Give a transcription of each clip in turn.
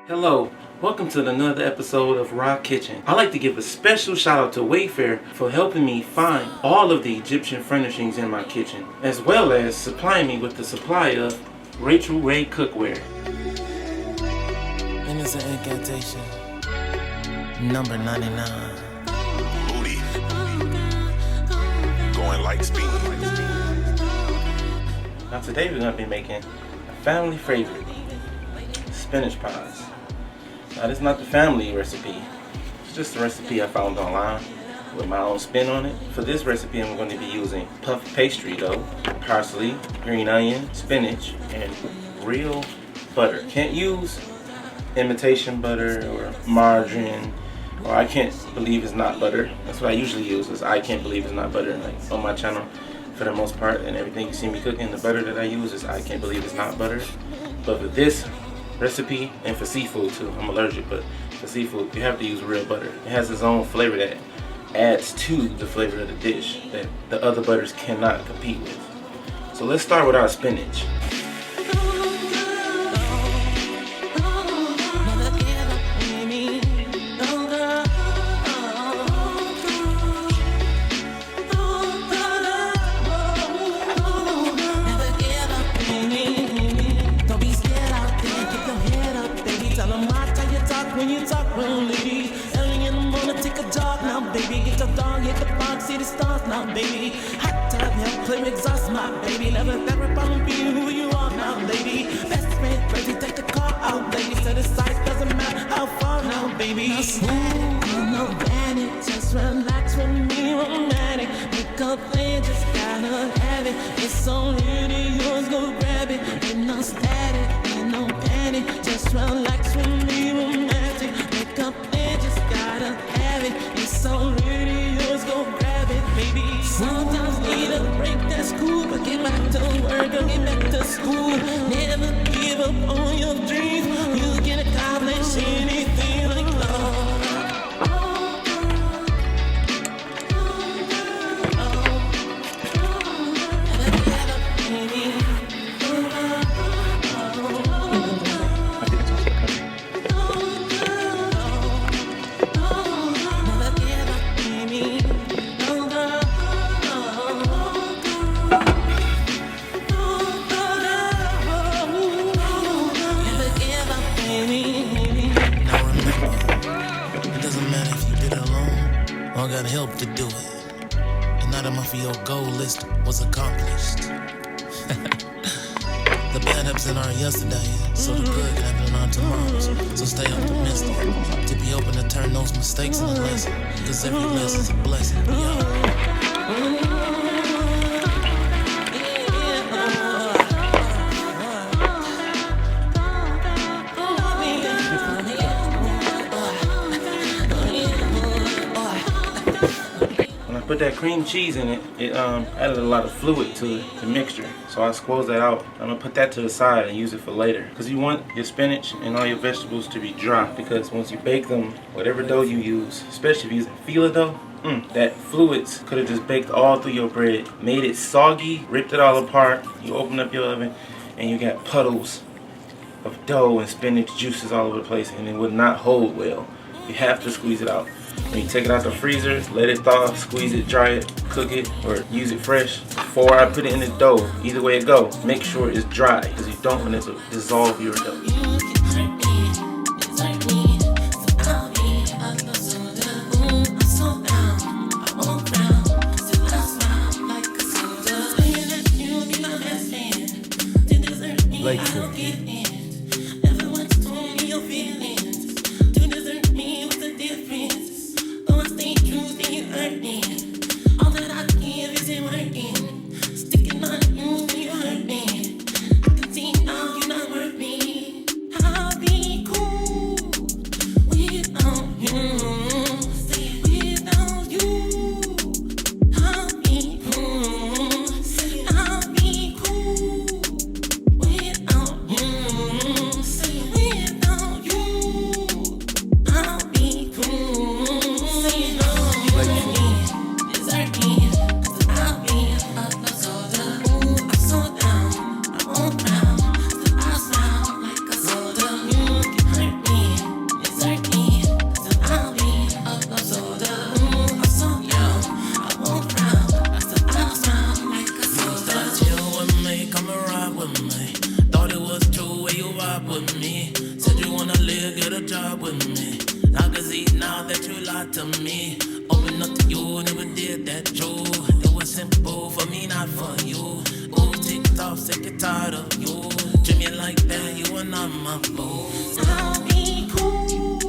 Hello, welcome to another episode of Rah-Kitchen. I'd like to give a special shout out to Wayfair for helping me find all of the Egyptian furnishings in my kitchen, as well as supplying me with the supply of Rachel Ray cookware. And it's an incantation. Number 99. Booty. Going like speed. Now today we're going to be making a family favorite, spinach pies. Now this is not the family recipe, it's just a recipe I found online with my own spin on it. For this recipe I'm going to be using puff pastry dough, parsley, green onion, spinach, and real butter. Can't use imitation butter or margarine, or I can't believe it's not butter. That's what I usually use, is I can't believe it's not butter. Like on my channel, for the most part, and everything you see me cooking, the butter that I use is I can't believe it's not butter. But for this recipe, and for seafood too, I'm allergic, but for seafood you have to use real butter. It has its own flavor that adds to the flavor of the dish that the other butters cannot compete with. So let's start with our spinach. When you talk real ladies, early in the morning, take a jog now, baby. Get your dog, hit the box, see the stars now, baby. Hot tub, help play exhaust, my baby. Never problem be who you are now, lady. Best friend, crazy, take the car out, lady. So the size doesn't matter how far now, baby. No smooth, no panic, just relax with me, romantic. Make a plan, just gotta have it. It's already yours, go grab it. Ain't no static, ain't no panic, just relax with me, romantic. It's already yours, go grab it, baby. Sometimes need a break, that's cool, but get back to work or get back to school. Never give up on your dreams. You can accomplish anything like love. Help to do it, and not enough of your goal list was accomplished. The bad happens in our yesterday, so the good can happen in our tomorrows. So stay optimistic, to be open to turn those mistakes into lessons, because every lesson's a blessing. Put that cream cheese in it, it added a lot of fluid to the mixture. So I squoze that out. I'm gonna put that to the side and use it for later. Because you want your spinach and all your vegetables to be dry. Because once you bake them, whatever dough you use, especially if you're using fila dough, that fluids could have just baked all through your bread, made it soggy, ripped it all apart. You open up your oven and you got puddles of dough and spinach juices all over the place, and it would not hold well. You have to squeeze it out. When you take it out the freezer, let it thaw, squeeze it, dry it, cook it, or use it fresh. Before I put it in the dough, either way it go, make sure it's dry, because you don't want it to dissolve your dough. heart to me. Open up to you, never did that, Joe. It was simple for me, not for you. Ooh, ticked off, sick and tired of you. Treat me like that, you are not my boo. I'll be cool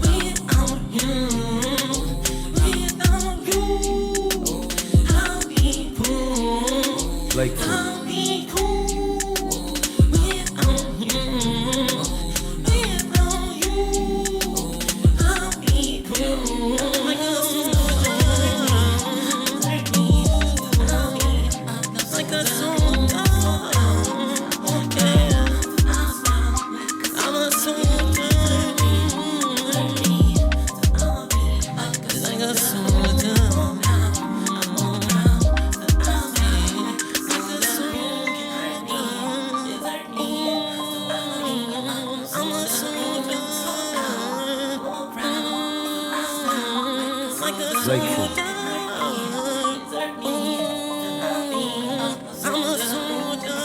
without you. Without you, I'll be cool. Like I'll be cool without you. Without you, I'll be cool. Like a soldier, like a soldier. Yeah, I'm a soldier.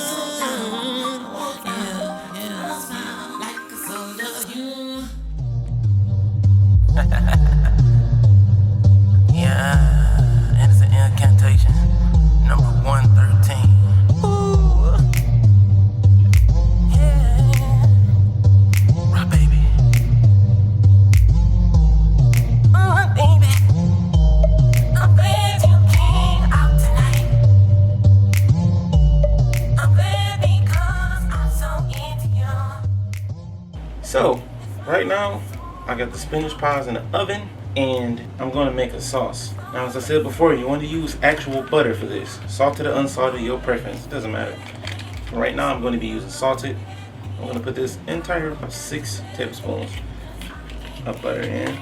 Like a soldier. Yeah, and it's an incantation. Number 113. Ooh. Yeah. Rah-baby. Baby, I'm glad you came out tonight. I'm glad because I'm so into you. So, right now, I got the spinach pies in the oven, and I'm going to make a sauce. Now, as I said before, you want to use actual butter for this. Salted or unsalted, your preference. It doesn't matter. Right now, I'm going to be using salted. I'm going to put this entire about 6 tablespoons of butter in.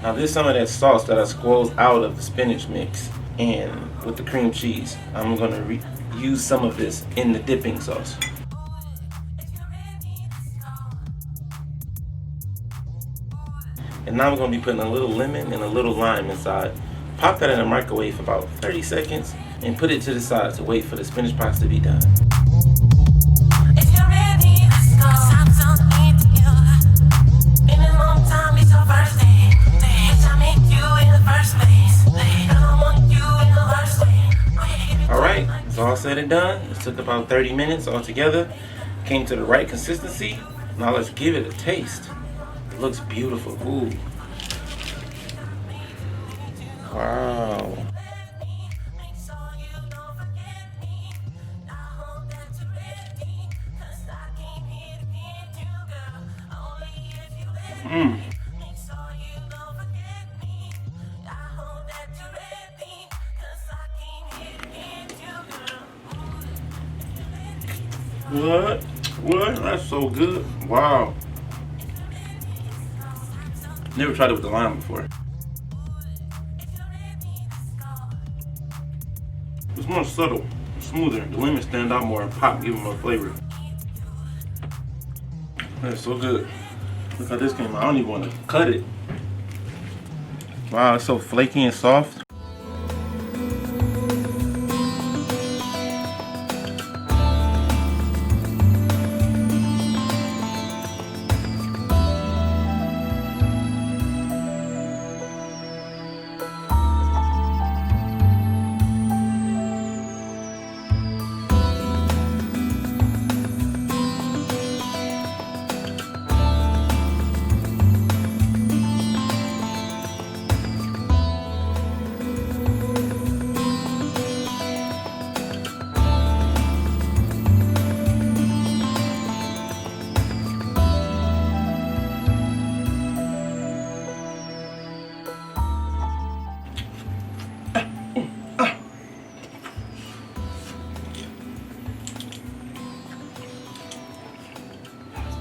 Now, this is some of that sauce that I squeezed out of the spinach mix, and with the cream cheese, I'm going to use some of this in the dipping sauce. And now I'm going to be putting a little lemon and a little lime inside. Pop that in the microwave for about 30 seconds and put it to the side to wait for the spinach pies to be done. If you're ready, let's go. I'm so into you. Been a long time, it's your first day. Bitch, I met you in the first place. I don't want you in the worst way. Alright, it's all said and done. It took about 30 minutes altogether. Came to the right consistency. Now let's give it a taste. It looks beautiful. Ooh. Wow. Mmm. What? What? That's so good. Wow. Never tried it with the lime before. It's more subtle, smoother. The lemon stand out more and pop, give it more flavor. That's so good. Look how this came out. I don't even want to cut it. Wow, it's so flaky and soft.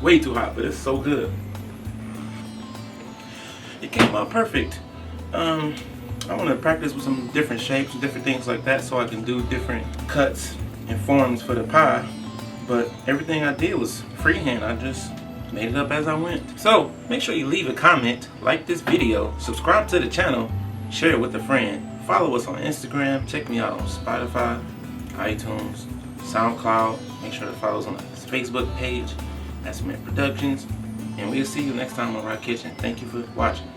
Way too hot, but it's so good. It came out perfect. I want to practice with some different shapes and different things like that so I can do different cuts and forms for the pie. But everything I did was freehand. I just made it up as I went. So make sure you leave a comment, like this video, subscribe to the channel, share it with a friend. Follow us on Instagram. Check me out on Spotify, iTunes, SoundCloud. Make sure to follow us on the Facebook page. That's Mint Productions. And we'll see you next time on Rah-Kitchen. Thank you for watching.